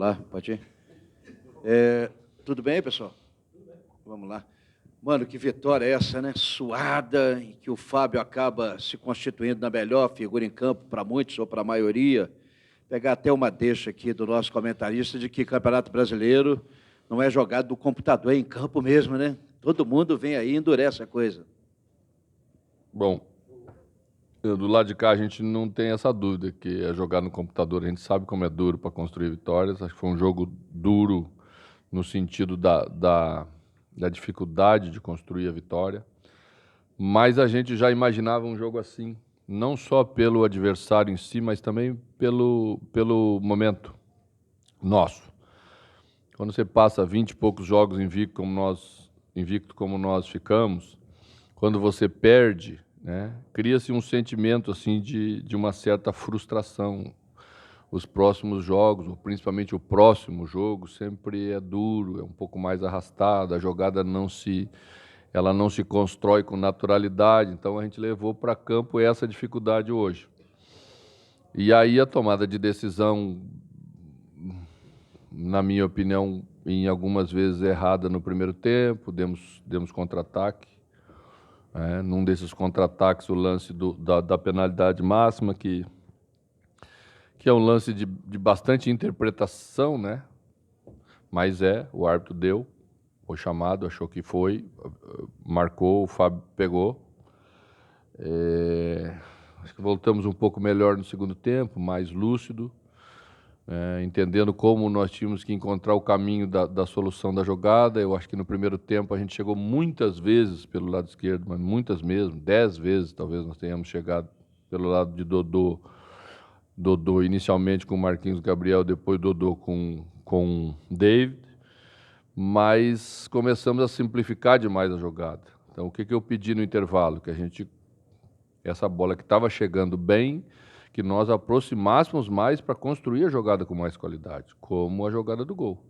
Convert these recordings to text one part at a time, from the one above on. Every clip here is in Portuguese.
lá, pode ir. Tudo bem, pessoal? Vamos lá. Mano, que vitória é essa, né? Suada, em que o Fábio acaba se constituindo na melhor figura em campo para muitos ou para a maioria. Pegar até uma deixa aqui do nosso comentarista de que Campeonato Brasileiro não é jogado do computador, é em campo mesmo, né? Todo mundo vem aí e endurece a coisa. Bom, do lado de cá a gente não tem essa dúvida que é jogar no computador. A gente sabe como é duro para construir vitórias. Acho que foi um jogo duro no sentido da dificuldade de construir a vitória. Mas a gente já imaginava um jogo assim, não só pelo adversário em si, mas também pelo momento nosso. Quando você passa 20 e poucos jogos invicto como nós ficamos, quando você perde, né, cria-se um sentimento assim de uma certa frustração. Os próximos jogos, ou principalmente o próximo jogo, sempre é duro, é um pouco mais arrastado, a jogada não se constrói com naturalidade, então a gente levou para campo essa dificuldade hoje. E aí a tomada de decisão, na minha opinião, em algumas vezes errada no primeiro tempo, demos contra-ataque. Num desses contra-ataques, o lance da penalidade máxima, que é um lance de bastante interpretação, né? Mas o árbitro deu, foi chamado, achou que foi, marcou, o Fábio pegou. Acho que voltamos um pouco melhor no segundo tempo, mais lúcido, entendendo como nós tínhamos que encontrar o caminho da solução da jogada. Eu acho que no primeiro tempo a gente chegou muitas vezes pelo lado esquerdo, mas muitas mesmo, 10 vezes talvez nós tenhamos chegado pelo lado de Dodô inicialmente com Marquinhos Gabriel, depois Dodô com David, mas começamos a simplificar demais a jogada. Então, o que eu pedi no intervalo? Que essa bola que estava chegando bem, que nós aproximássemos mais para construir a jogada com mais qualidade, como a jogada do gol.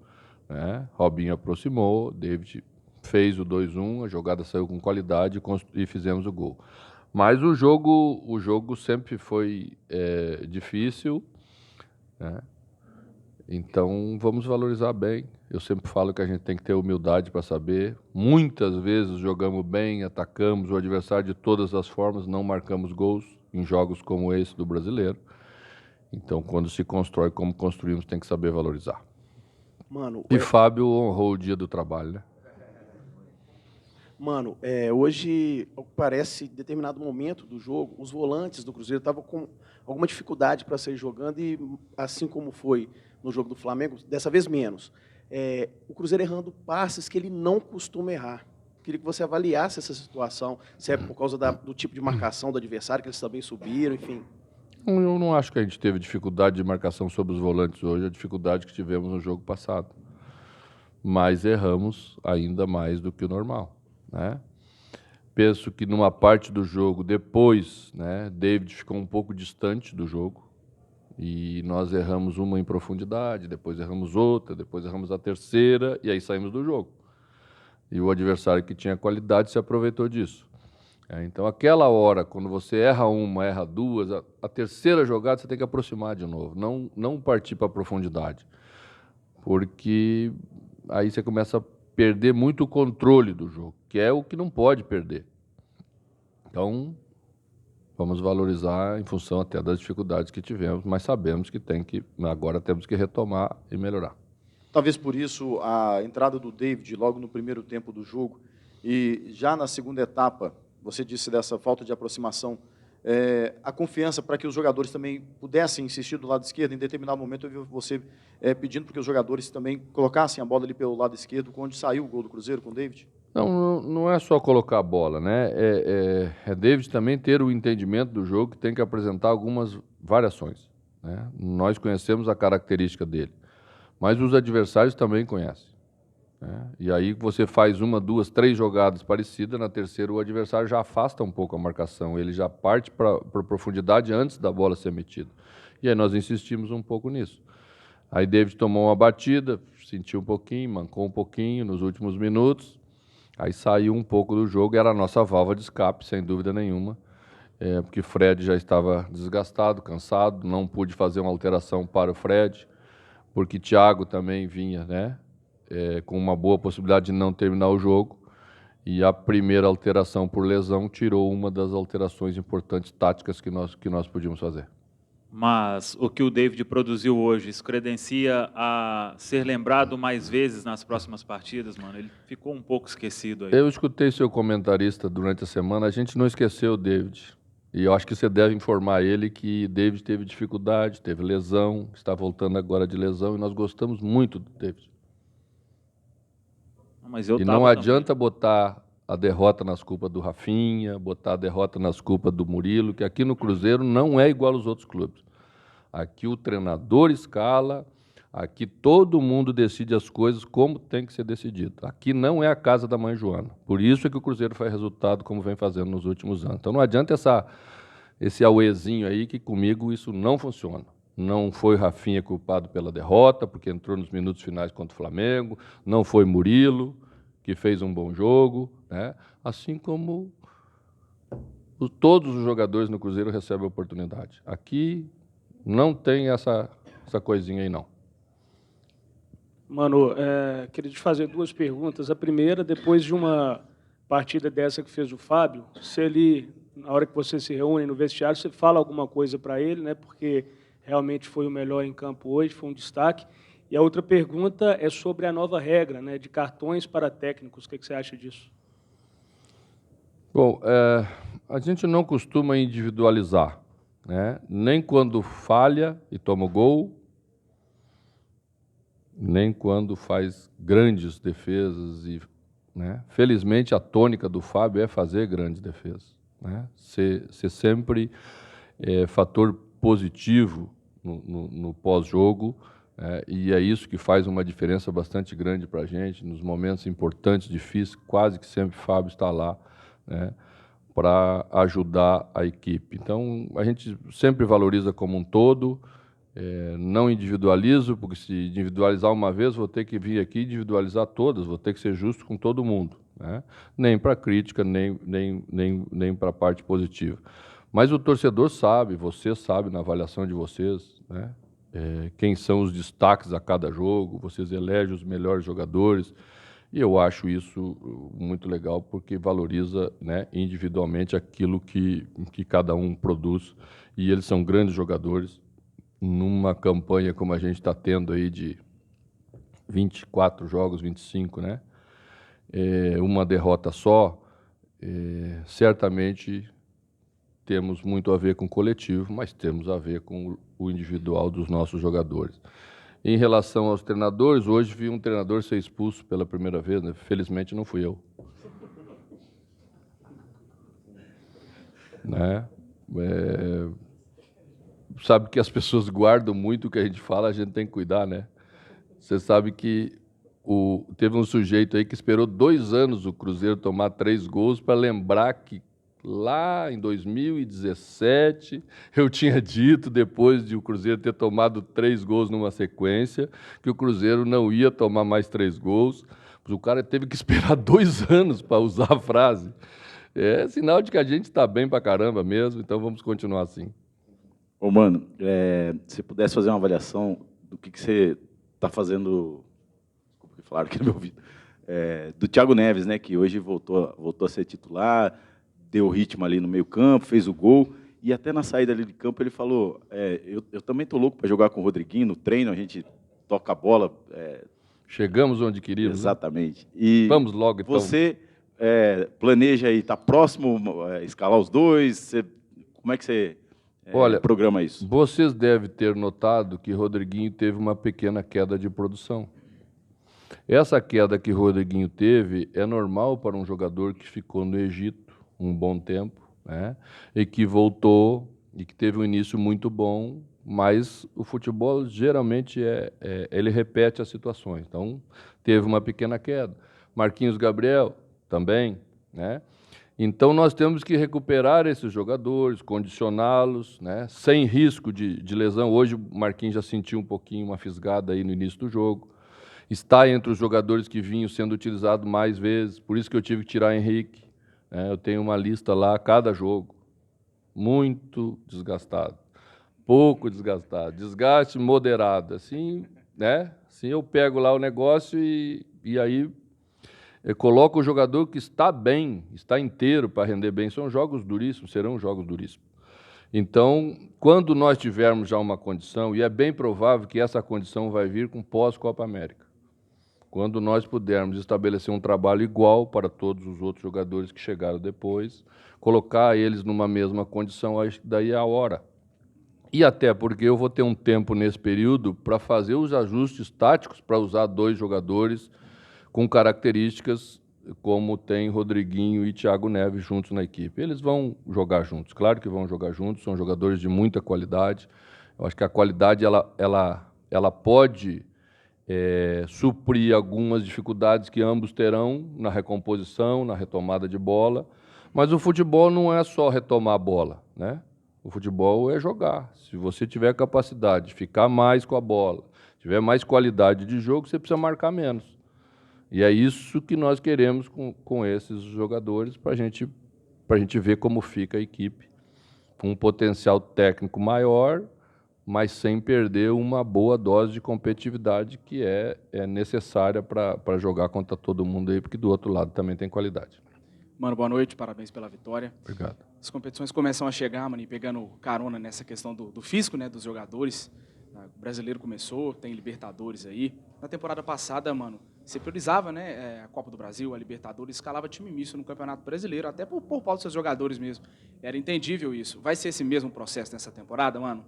Robinho aproximou, David fez o 2-1, a jogada saiu com qualidade e fizemos o gol. Mas o jogo sempre foi difícil, né? Então vamos valorizar bem. Eu sempre falo que a gente tem que ter humildade para saber. Muitas vezes jogamos bem, atacamos o adversário de todas as formas, não marcamos gols em jogos como esse do Brasileiro. Então, quando se constrói como construímos, tem que saber valorizar. Mano, E Fábio honrou o dia do trabalho, né? Mano, hoje, parece, em determinado momento do jogo, os volantes do Cruzeiro estavam com alguma dificuldade para sair jogando e, assim como foi no jogo do Flamengo, dessa vez menos. O Cruzeiro errando passes que ele não costuma errar. Queria que você avaliasse essa situação, se é por causa do tipo de marcação do adversário, que eles também subiram, enfim. Eu não acho que a gente teve dificuldade de marcação sobre os volantes hoje, a dificuldade que tivemos no jogo passado. Mas erramos ainda mais do que o normal, né? Penso que numa parte do jogo, depois, né, David ficou um pouco distante do jogo e nós erramos uma em profundidade, depois erramos outra, depois erramos a terceira e aí saímos do jogo. E o adversário que tinha qualidade se aproveitou disso. Então, aquela hora, quando você erra uma, erra duas, a terceira jogada você tem que aproximar de novo, não partir para a profundidade, porque aí você começa a perder muito o controle do jogo, que é o que não pode perder. Então, vamos valorizar em função até das dificuldades que tivemos, mas sabemos que agora temos que retomar e melhorar. Talvez por isso a entrada do David logo no primeiro tempo do jogo e já na segunda etapa, você disse dessa falta de aproximação, a confiança para que os jogadores também pudessem insistir do lado esquerdo. Em determinado momento eu vi você pedindo para que os jogadores também colocassem a bola ali pelo lado esquerdo, onde saiu o gol do Cruzeiro com o David? Não é só colocar a bola, né? David também ter o entendimento do jogo, que tem que apresentar algumas variações, né? Nós conhecemos a característica dele, mas os adversários também conhecem, né? E aí você faz uma, duas, três jogadas parecidas, na terceira o adversário já afasta um pouco a marcação, ele já parte para profundidade antes da bola ser metida. E aí nós insistimos um pouco nisso. Aí David tomou uma batida, sentiu um pouquinho, mancou um pouquinho nos últimos minutos, aí saiu um pouco do jogo, era a nossa válvula de escape, sem dúvida nenhuma, porque Fred já estava desgastado, cansado, não pude fazer uma alteração para o Fred, porque Thiago também vinha, né, com uma boa possibilidade de não terminar o jogo, e a primeira alteração por lesão tirou uma das alterações importantes táticas que nós podíamos fazer. Mas o que o David produziu hoje, isso credencia a ser lembrado mais vezes nas próximas partidas, mano? Ele ficou um pouco esquecido aí. Eu escutei seu comentarista durante a semana, a gente não esqueceu o David. E eu acho que você deve informar ele que David teve dificuldade, teve lesão, está voltando agora de lesão, e nós gostamos muito do David. Mas eu E tava não adianta também. botar a derrota nas culpas do Rafinha, botar a derrota nas culpas do Murilo, que aqui no Cruzeiro não é igual aos outros clubes. Aqui o treinador escala, aqui todo mundo decide as coisas como tem que ser decidido. Aqui não é a casa da mãe Joana. Por isso é que o Cruzeiro faz resultado como vem fazendo nos últimos anos. Então não adianta esse auezinho aí que comigo isso não funciona. Não foi Rafinha culpado pela derrota, porque entrou nos minutos finais contra o Flamengo, não foi Murilo, que fez um bom jogo, né? Assim como todos os jogadores no Cruzeiro recebem a oportunidade. Aqui não tem essa coisinha aí, não. Mano, queria te fazer duas perguntas. A primeira, depois de uma partida dessa que fez o Fábio, se ele, na hora que você se reúne no vestiário, você fala alguma coisa para ele, né? Porque realmente foi o melhor em campo hoje, foi um destaque. E a outra pergunta é sobre a nova regra, né, de cartões para técnicos. O que você acha disso? Bom, a gente não costuma individualizar, né? Nem quando falha e toma o gol, nem quando faz grandes defesas. Né? Felizmente, a tônica do Fábio é fazer grandes defesas, né? Ser sempre fator positivo no pós-jogo, e é isso que faz uma diferença bastante grande para a gente. Nos momentos importantes, difíceis, quase que sempre Fábio está lá, né, para ajudar a equipe. Então, a gente sempre valoriza como um todo, não individualizo, porque se individualizar uma vez, vou ter que vir aqui individualizar todas, vou ter que ser justo com todo mundo, né? Nem para crítica, nem para a parte positiva. Mas o torcedor sabe, você sabe na avaliação de vocês, né, quem são os destaques a cada jogo, vocês elegem os melhores jogadores, e eu acho isso muito legal, porque valoriza, né, individualmente aquilo que cada um produz, e eles são grandes jogadores. Numa campanha como a gente está tendo aí de 24 jogos, 25, né? Uma derrota só, certamente temos muito a ver com o coletivo, mas temos a ver com o individual dos nossos jogadores. Em relação aos treinadores, hoje vi um treinador ser expulso pela primeira vez, né? Felizmente não fui eu. Né? Sabe que as pessoas guardam muito o que a gente fala, a gente tem que cuidar, né? Você sabe que teve um sujeito aí que esperou 2 anos o Cruzeiro tomar 3 gols para lembrar que lá em 2017 eu tinha dito, depois de o Cruzeiro ter tomado 3 gols numa sequência, que o Cruzeiro não ia tomar mais 3 gols. O cara teve que esperar 2 anos para usar a frase. É sinal de que a gente está bem para caramba mesmo, então vamos continuar assim. Ô, mano, se pudesse fazer uma avaliação do que você está fazendo, desculpa que falaram aqui no meu ouvido, do Thiago Neves, né, que hoje voltou a ser titular, deu ritmo ali no meio campo, fez o gol, e até na saída ali de campo ele falou, eu também estou louco para jogar com o Rodriguinho, no treino a gente toca a bola. Chegamos onde queríamos. Exatamente. Né? E vamos logo, então. Você planeja aí, está próximo a escalar os dois? Como é que você... Olha, programa isso. Vocês devem ter notado que Rodriguinho teve uma pequena queda de produção. Essa queda que Rodriguinho teve é normal para um jogador que ficou no Egito um bom tempo, né, e que voltou e que teve um início muito bom, mas o futebol geralmente ele repete as situações. Então, teve uma pequena queda. Marquinhos Gabriel também, né? Então, nós temos que recuperar esses jogadores, condicioná-los, né, sem risco de lesão. Hoje, o Marquinhos já sentiu um pouquinho uma fisgada aí no início do jogo. Está entre os jogadores que vinham sendo utilizados mais vezes, por isso que eu tive que tirar Henrique. Né, eu tenho uma lista lá a cada jogo. Muito desgastado, pouco desgastado, desgaste moderado. Assim, né? Assim eu pego lá o negócio e aí eu coloco o jogador que está bem, está inteiro para render bem. São jogos duríssimos, serão jogos duríssimos. Então, quando nós tivermos já uma condição, e é bem provável que essa condição vai vir com pós-Copa América, quando nós pudermos estabelecer um trabalho igual para todos os outros jogadores que chegaram depois, colocar eles numa mesma condição, daí é a hora. E até porque eu vou ter um tempo nesse período para fazer os ajustes táticos para usar 2 jogadores com características como tem Rodriguinho e Thiago Neves juntos na equipe. Eles vão jogar juntos, claro que vão jogar juntos, são jogadores de muita qualidade. Eu acho que a qualidade ela pode suprir algumas dificuldades que ambos terão na recomposição, na retomada de bola, mas o futebol não é só retomar a bola, né? O futebol é jogar. Se você tiver capacidade de ficar mais com a bola, tiver mais qualidade de jogo, você precisa marcar menos. E é isso que nós queremos com esses jogadores, para a gente ver como fica a equipe, com um potencial técnico maior, mas sem perder uma boa dose de competitividade que é necessária para jogar contra todo mundo aí, porque do outro lado também tem qualidade. Mano, boa noite, parabéns pela vitória. Obrigado. As competições começam a chegar, mano, e pegando carona nessa questão do físico, né, dos jogadores. O brasileiro começou, tem Libertadores aí. Na temporada passada, mano, você priorizava, né, a Copa do Brasil, a Libertadores, escalava time misto no Campeonato Brasileiro, até por pauta dos seus jogadores mesmo. Era entendível isso. Vai ser esse mesmo processo nessa temporada, mano?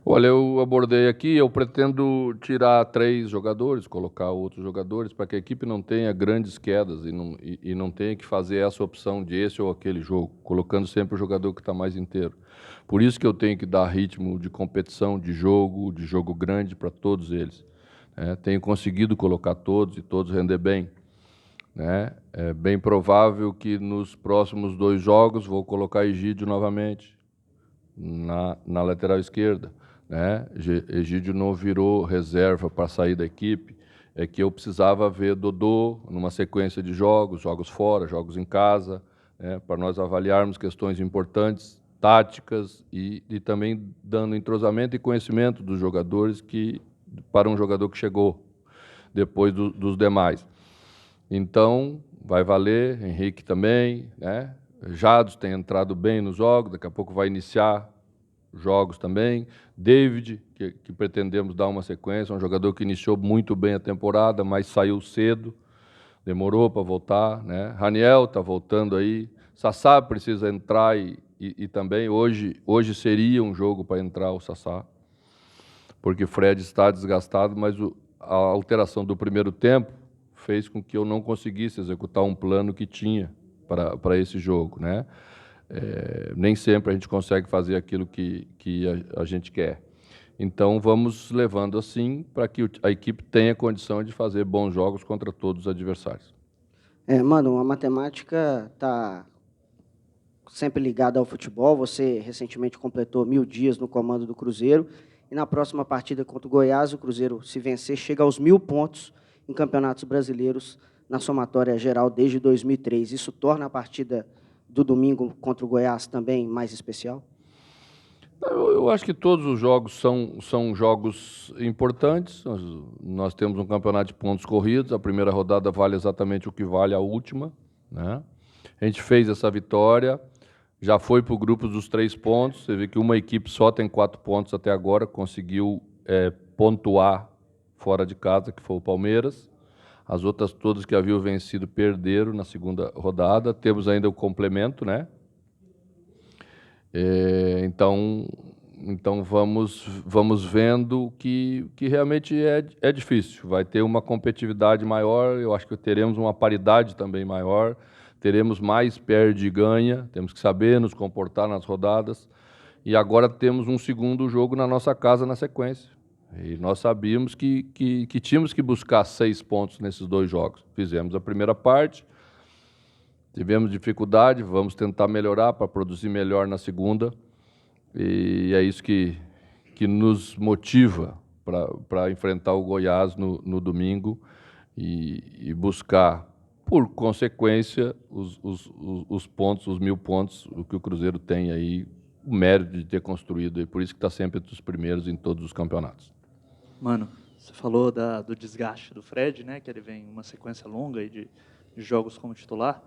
Olha, eu abordei aqui, eu pretendo tirar 3 jogadores, colocar outros jogadores, para que a equipe não tenha grandes quedas e não tenha que fazer essa opção de esse ou aquele jogo, colocando sempre o jogador que está mais inteiro. Por isso que eu tenho que dar ritmo de competição, de jogo grande para todos eles. Tenho conseguido colocar todos e todos render bem. É bem provável que nos próximos 2 jogos vou colocar Egídio novamente na lateral esquerda. Egídio não virou reserva para sair da equipe, é que eu precisava ver Dodô numa sequência de jogos fora, jogos em casa, para nós avaliarmos questões importantes, táticas e também dando entrosamento e conhecimento dos jogadores para um jogador que chegou depois dos demais. Então, vai valer, Henrique também, Jados tem entrado bem nos jogos, daqui a pouco vai iniciar jogos também. David, que pretendemos dar uma sequência, um jogador que iniciou muito bem a temporada, mas saiu cedo, demorou para voltar. Raniel está voltando aí. Sassá precisa entrar e também hoje seria um jogo para entrar o Sassá, porque Fred está desgastado, mas a alteração do primeiro tempo fez com que eu não conseguisse executar um plano que tinha para esse jogo, nem sempre a gente consegue fazer aquilo que a gente quer. Então, vamos levando assim para que a equipe tenha condição de fazer bons jogos contra todos os adversários. Mano, a matemática está sempre ligada ao futebol. Você recentemente completou 1000 dias no comando do Cruzeiro e na próxima partida contra o Goiás, o Cruzeiro, se vencer, chega aos 1000 pontos em campeonatos brasileiros na somatória geral desde 2003. Isso torna a partida do domingo contra o Goiás também mais especial? Eu acho que todos os jogos são jogos importantes. Nós temos um campeonato de pontos corridos, a primeira rodada vale exatamente o que vale a última. A gente fez essa vitória, já foi para o grupo dos 3 pontos, você vê que uma equipe só tem 4 pontos até agora, conseguiu pontuar fora de casa, que foi o Palmeiras. As outras todas que haviam vencido perderam na segunda rodada. Temos ainda o complemento, Então vamos vendo que realmente é difícil. Vai ter uma competitividade maior, eu acho que teremos uma paridade também maior, teremos mais perde e ganha, temos que saber nos comportar nas rodadas. E agora temos um segundo jogo na nossa casa na sequência. E nós sabíamos que tínhamos que buscar 6 pontos nesses 2 jogos. Fizemos a primeira parte, tivemos dificuldade, vamos tentar melhorar para produzir melhor na segunda. E é isso que nos motiva para enfrentar o Goiás no domingo e buscar, por consequência, os pontos, os 1000 pontos, o que o Cruzeiro tem aí, o mérito de ter construído, e por isso que está sempre entre os primeiros em todos os campeonatos. Mano, Você falou do desgaste do Fred, né? Que ele vem uma sequência longa aí de jogos como titular.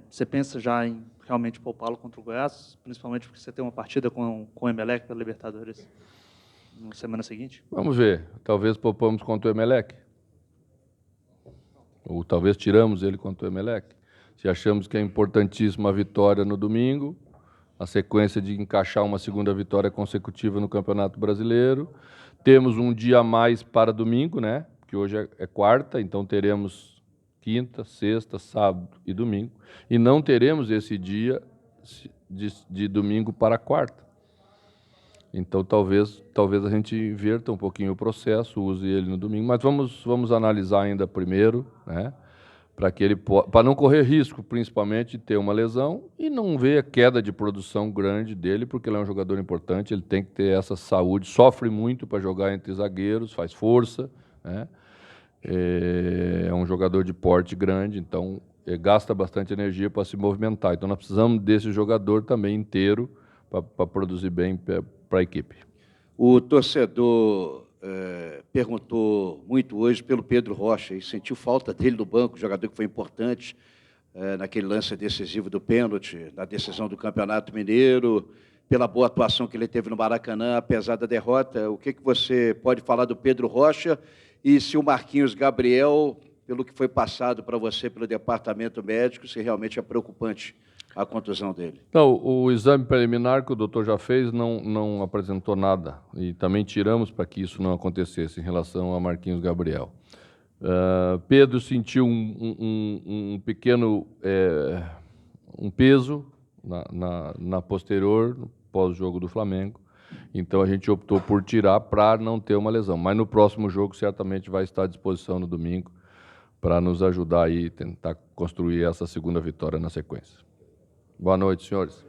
Você pensa já em realmente poupá-lo contra o Goiás, principalmente porque você tem uma partida com o Emelec pela Libertadores na semana seguinte? Vamos ver. Talvez poupamos contra o Emelec. Ou talvez tiramos ele contra o Emelec. Se achamos que é importantíssima a vitória no domingo, a sequência de encaixar uma segunda vitória consecutiva no Campeonato Brasileiro. Temos um dia a mais para domingo, né? Que hoje é quarta, então teremos quinta, sexta, sábado e domingo. E não teremos esse dia de domingo para quarta. Então, talvez a gente inverta um pouquinho o processo, use ele no domingo, mas vamos analisar ainda primeiro, né? Para não correr risco, principalmente, de ter uma lesão e não ver a queda de produção grande dele, porque ele é um jogador importante, ele tem que ter essa saúde, sofre muito para jogar entre zagueiros, faz força, né? É um jogador de porte grande, então gasta bastante energia para se movimentar. Então, nós precisamos desse jogador também inteiro para produzir bem para a equipe. O torcedor perguntou muito hoje pelo Pedro Rocha e sentiu falta dele no banco, jogador que foi importante naquele lance decisivo do pênalti, na decisão do Campeonato Mineiro, pela boa atuação que ele teve no Maracanã, apesar da derrota. O que você pode falar do Pedro Rocha e se o Marquinhos Gabriel, pelo que foi passado para você pelo departamento médico, se realmente é preocupante a contusão dele? Não, o exame preliminar que o doutor já fez não apresentou nada e também tiramos para que isso não acontecesse em relação a Marquinhos Gabriel. Pedro sentiu um pequeno peso na posterior, no pós-jogo do Flamengo, então a gente optou por tirar para não ter uma lesão, mas no próximo jogo certamente vai estar à disposição no domingo para nos ajudar aí tentar construir essa segunda vitória na sequência. Boa noite, senhores.